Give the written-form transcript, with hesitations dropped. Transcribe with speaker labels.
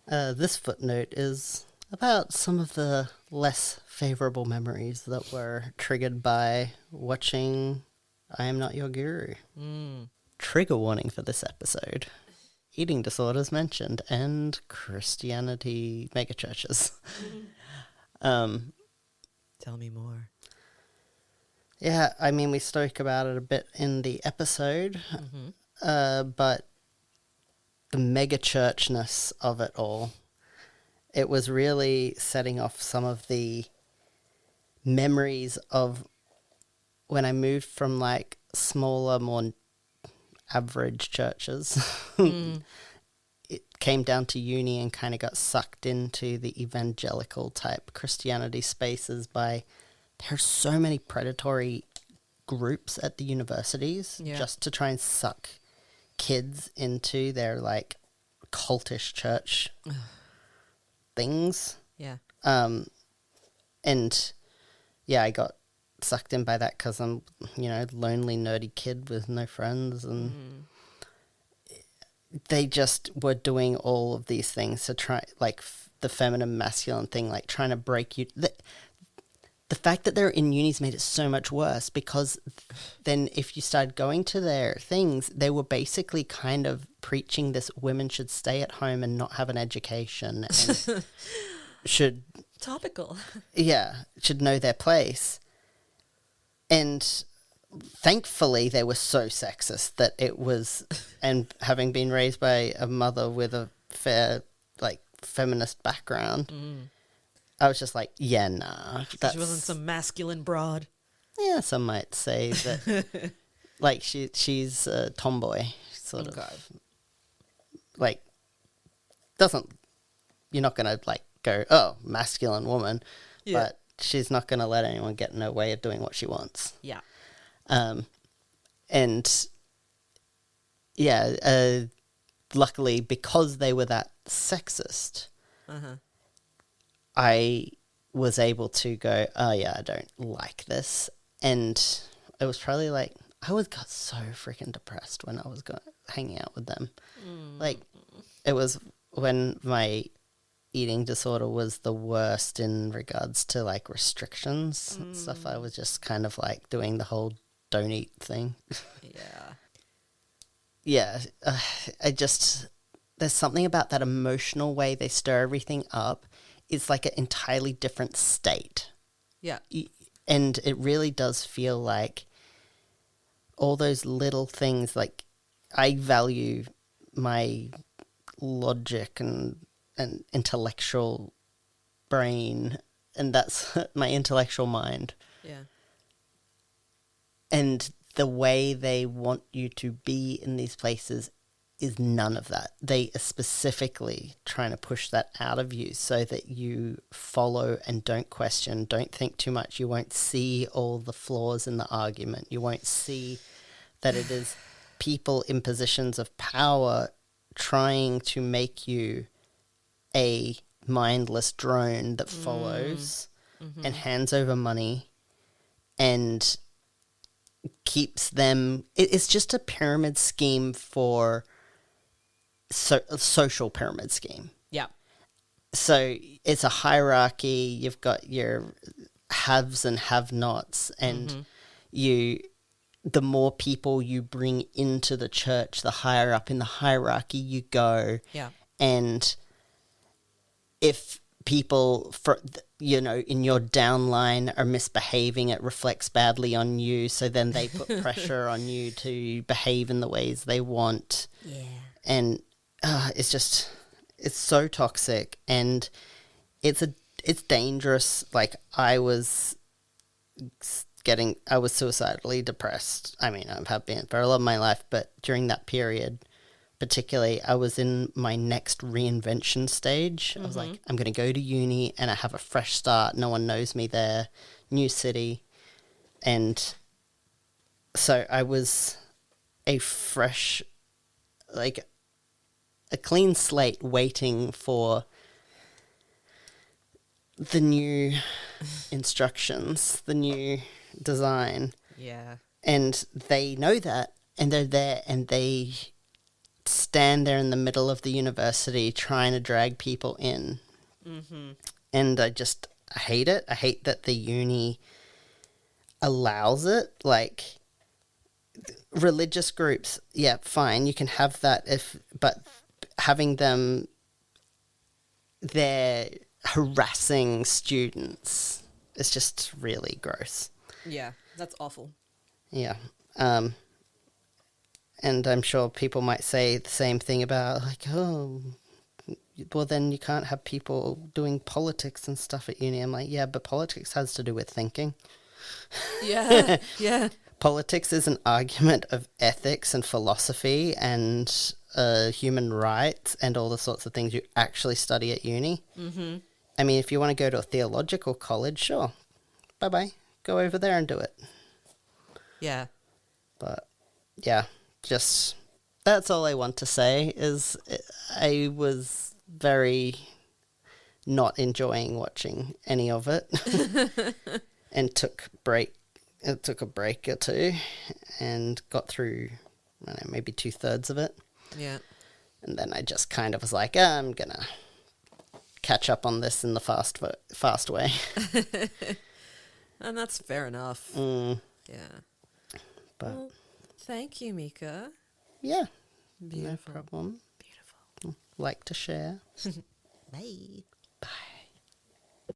Speaker 1: This footnote is about some of the less favourable memories that were triggered by watching I Am Not Your Guru. Trigger warning for this episode. Eating disorders mentioned and Christianity megachurches.
Speaker 2: Tell me more.
Speaker 1: Yeah, I mean, we spoke about it a bit in the episode, but the megachurchness of it all, it was really setting off some of the memories of when I moved from like smaller, more average churches. It came down to uni and kind of got sucked into the evangelical type Christianity spaces by there's so many predatory groups at the universities just to try and suck kids into their like cultish church things.
Speaker 2: Yeah.
Speaker 1: And yeah, I got sucked in by that because I'm, lonely, nerdy kid with no friends, and they just were doing all of these things to try, like the feminine masculine thing, like trying to break you. The fact that they're in unis made it so much worse, because then if you started going to their things, they were basically kind of preaching this women should stay at home and not have an education and should...
Speaker 2: Topical.
Speaker 1: Yeah, should know their place. And thankfully they were so sexist that it was, and having been raised by a mother with a fair, like, feminist background... I was just like, yeah, nah.
Speaker 2: She wasn't some masculine broad.
Speaker 1: Yeah, some might say that. Like, she's a tomboy, sort of. Like, doesn't... You're not going to, like, go, oh, masculine woman. Yeah. But she's not going to let anyone get in her way of doing what she wants.
Speaker 2: Yeah.
Speaker 1: And, yeah, luckily, because they were that sexist... I was able to go, oh yeah, I don't like this. And it was probably like, got so freaking depressed when I was hanging out with them. Like, it was when my eating disorder was the worst in regards to like restrictions and stuff. I was just kind of like doing the whole don't eat thing. Yeah. There's something about that emotional way they stir everything up. It's like an entirely different state.
Speaker 2: Yeah.
Speaker 1: And it really does feel like all those little things, like I value my logic and intellectual brain, and that's my intellectual mind.
Speaker 2: Yeah.
Speaker 1: And the way they want you to be in these places is none of that. They are specifically trying to push that out of you so that you follow and don't question, don't think too much. You won't see all the flaws in the argument. You won't see that it is people in positions of power trying to make you a mindless drone that follows and hands over money and keeps them... It's just a pyramid scheme for... a social pyramid scheme.
Speaker 2: Yeah.
Speaker 1: So it's a hierarchy. You've got your haves and have-nots, and the more people you bring into the church, the higher up in the hierarchy you go.
Speaker 2: Yeah.
Speaker 1: And if people, in your downline are misbehaving, it reflects badly on you. So then they put pressure on you to behave in the ways they want.
Speaker 2: Yeah.
Speaker 1: And it's so toxic, and it's dangerous. Like, I was suicidally depressed. I mean, I have been for a lot of my life, but during that period, particularly, I was in my next reinvention stage. I was like, I'm going to go to uni and I have a fresh start. No one knows me there. New city. And so I was a fresh, like, a clean slate waiting for the new instructions, the new design.
Speaker 2: Yeah.
Speaker 1: And they know that, and they're there, and they stand there in the middle of the university trying to drag people in.
Speaker 2: Mm-hmm.
Speaker 1: And I hate it. I hate that the uni allows it. Like, religious groups, yeah, fine, you can have that, but having them, they're harassing students. It's just really gross.
Speaker 2: Yeah, that's awful.
Speaker 1: Yeah. And I'm sure people might say the same thing about, like, oh, well, then you can't have people doing politics and stuff at uni. I'm like, yeah, but politics has to do with thinking.
Speaker 2: Yeah, yeah.
Speaker 1: Politics is an argument of ethics and philosophy and human rights and all the sorts of things you actually study at uni.
Speaker 2: Mm-hmm.
Speaker 1: I mean, if you want to go to a theological college, sure. Bye-bye. Go over there and do it.
Speaker 2: Yeah.
Speaker 1: But, yeah, just... That's all I want to say, is I was very not enjoying watching any of it. And took a break or two and got through, I don't know, maybe 2/3 of it.
Speaker 2: Yeah.
Speaker 1: And then I just kind of was like, I'm going to catch up on this in the fast way.
Speaker 2: And that's fair enough.
Speaker 1: Mm,
Speaker 2: Yeah.
Speaker 1: but,
Speaker 2: Well, thank you, Meka.
Speaker 1: yeah,
Speaker 2: Beautiful.
Speaker 1: no problem.
Speaker 2: Beautiful.
Speaker 1: Like to share.
Speaker 2: Bye.